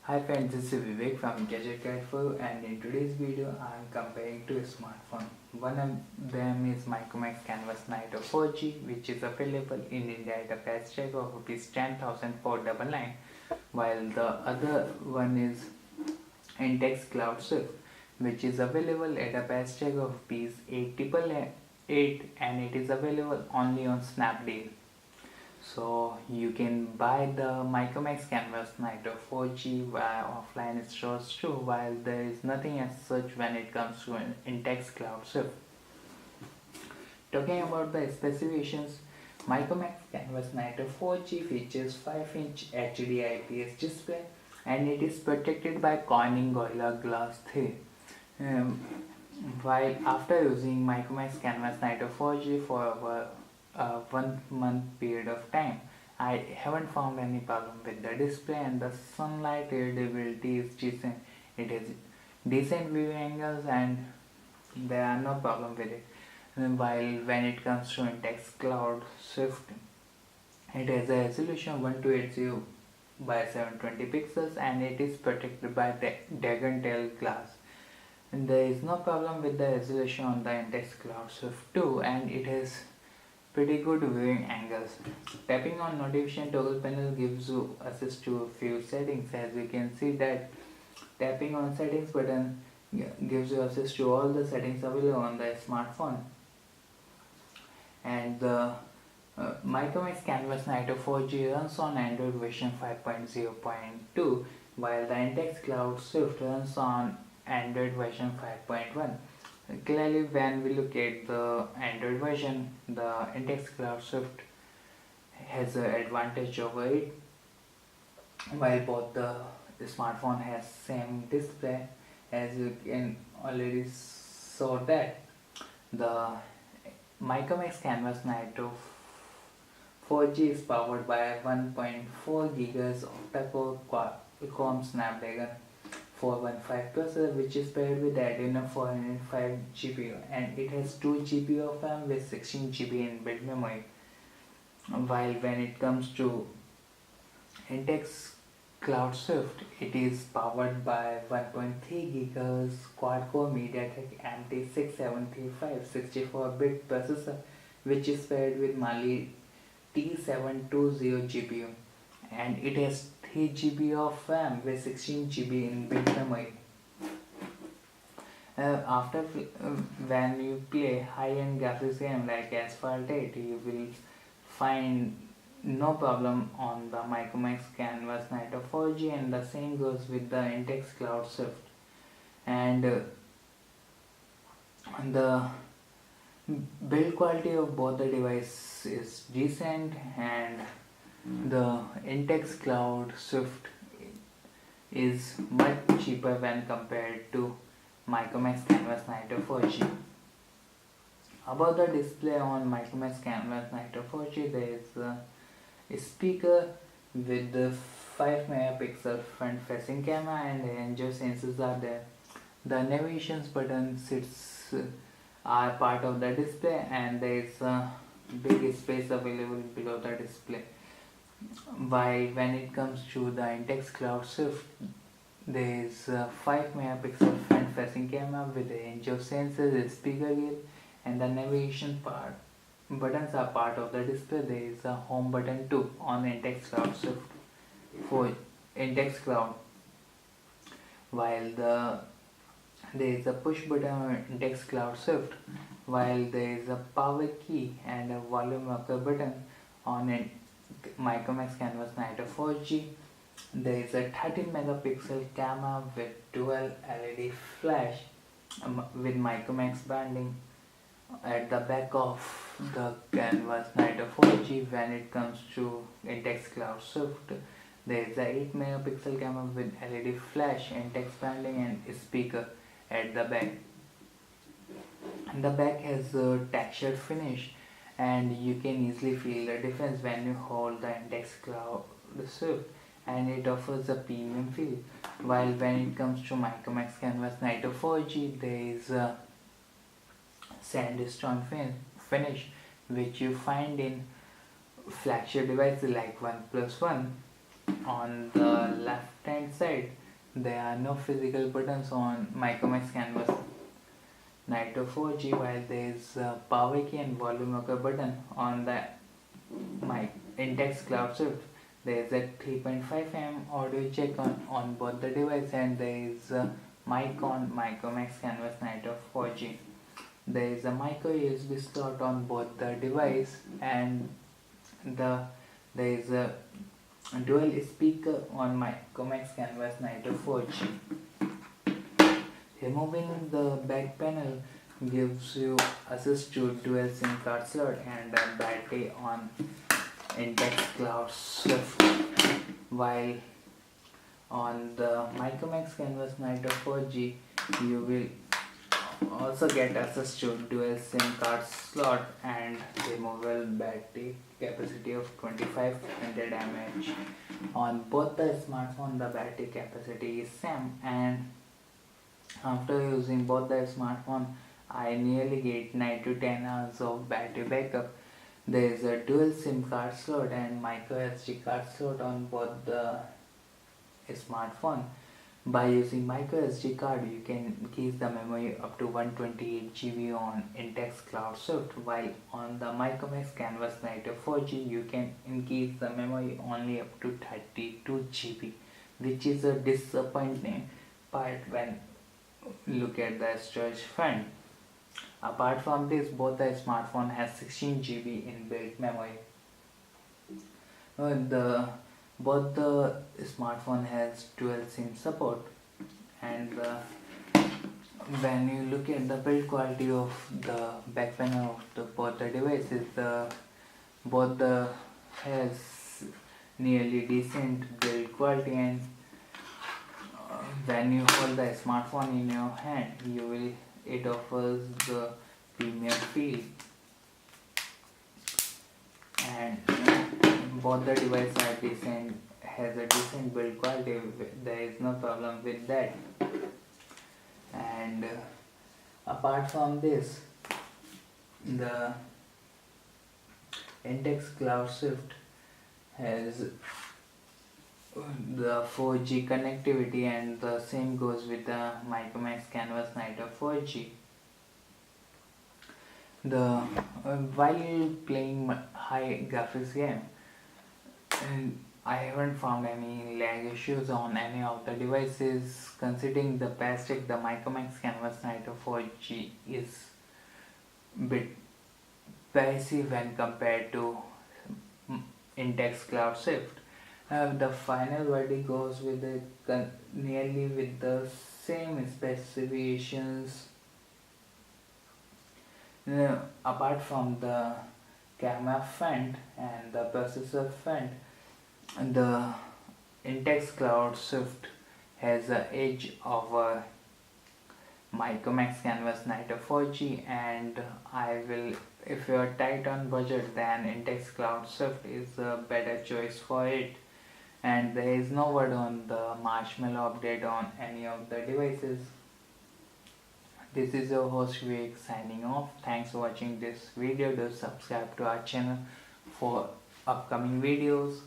Hi friends, this is Vivek from Gadget Guide for you, and in today's video I am comparing two smartphones. One of them is Micromax Canvas Nitro 4G, which is available in India at a price tag of rupees 10,499, while the other one is Intex Cloud Swift, which is available at a price tag of rupees 8,888, and it is available only on Snapdeal. So you can buy the Micromax Canvas Nitro 4G via offline stores too, while there is nothing as such when it comes to an Intex Cloud Swift. Talking about the specifications, Micromax Canvas Nitro 4G features 5-inch HD IPS display and it is protected by Corning Gorilla Glass 3. Um, while after using Micromax Canvas Nitro 4G for over a 1 month period of time, I haven't found any problem with the display, and the sunlight readability is decent. It has decent viewing angles and there are no problem with it. While when it comes to Intex Cloud Swift, it has a resolution 1280 by 720 pixels and it is protected by the dragon tail glass. And there is no problem with the resolution on the Intex Cloud Swift 2, and it has pretty good viewing angles. Tapping on notification toggle panel gives you access to a few settings. As you can see that tapping on settings button gives you access to all the settings available on the smartphone. And the Micromax Canvas Nitro 4G runs on Android version 5.0.2, while the Intex Cloud Swift runs on Android version 5.1. Clearly, when we look at the Android version, the Intex Cloud Swift has an advantage over it, while both the smartphone has same display. As you can already saw that the Micromax Canvas Nitro 4G is powered by 1.4 GHz octa-core Qualcomm Snapdragon 415 processor, which is paired with Adreno 405 GPU, and it has 2 GB of RAM with 16 GB inbuilt memory. While when it comes to Intex Cloud Swift, it is powered by 1.3 GHz quad-core MediaTek MT6735 64-bit processor, which is paired with Mali T720 GPU, and it has 3 GB of RAM with 16 GB inbuilt memory. When you play high-end graphics game like Asphalt 8, you will find no problem on the Micromax Canvas Nitro 4G, and the same goes with the Intex Cloud Swift. And the build quality of both the devices is decent, and the Intex Cloud Swift is much cheaper when compared to Micromax Canvas Nitro 4G. About the display on Micromax Canvas Nitro 4G, there is a speaker with the 5 megapixel front facing camera and a range of sensors are there. The navigation buttons are part of the display, and there is a big space available below the display. While when it comes to the Intex Cloud Swift, there is a 5 megapixel front facing camera with a range of sensors, a speaker grill, and the navigation buttons are part of the display. There is a home button too on Intex Cloud Swift for Intex Cloud, while there is a push button on Intex Cloud Swift, while there is a power key and a volume rocker button on Micromax Canvas Nitro 4G. There is a 13 megapixel camera with dual LED flash with Micromax branding at the back of the Canvas Nitro 4G. When it comes to Intex Cloud Swift, there is a 8 megapixel camera with LED flash, Intex branding, and speaker at the back. And the back has a textured finish, and you can easily feel the difference when you hold the Intex Cloud Swift, and it offers a premium feel. While when it comes to Micromax Canvas Nitro 4G, there is a sandstone finish which you find in flagship devices like OnePlus One, on the left hand side there are no physical buttons on Micromax Canvas Nitro 4G, while there is a power key and volume rocker button on the Intex Cloud Swift. There is a 3.5 mm audio jack on both the device, and there is a mic on Micromax Canvas Nitro 4G. There is a micro USB slot on both the device, and there is a dual speaker on Micromax Canvas Nitro 4G. Removing the back panel gives you access to dual SIM card slot and a battery on Intex Cloud Swift, while on the Micromax Canvas Nitro 4G you will also get access to dual SIM card slot and removable battery capacity of 2500 mAh. On both the smartphone the battery capacity is same, and after using both the smartphone I nearly get 9 to 10 hours of battery backup. There is a dual SIM card slot and micro SD card slot on both the smartphone. By using micro SD card you can increase the memory up to 128 GB on Intex Cloud Swift, while on the Micromax Canvas Nitro 4G you can increase the memory only up to 32 GB, which is a disappointing part when look at the storage front. Apart from this, both the smartphone has 16 GB inbuilt memory. Both the smartphone has dual SIM support, and when you look at the build quality of the back panel of both the devices, both the has nearly decent build quality, and when you hold the smartphone in your hand, it offers the premium feel, and both the devices has a decent build quality. There is no problem with that. And apart from this, the Intex Cloud Swift has the 4G connectivity, and the same goes with the Micromax Canvas Nitro 4G. While playing high graphics game, and I haven't found any lag issues on any of the devices. Considering the plastic, the Micromax Canvas Nitro 4G is bit pricey when compared to Intex Cloud Swift. The final verdict goes with nearly with the same specifications. Apart from the camera front and the processor front, the Intex Cloud Swift has an edge over Micromax Canvas Nitro 4G, and if you are tight on budget, then Intex Cloud Swift is a better choice for it. And there is no word on the Marshmallow update on any of the devices. This is your host Vivek signing off. Thanks for watching this video. Do subscribe to our channel for upcoming videos.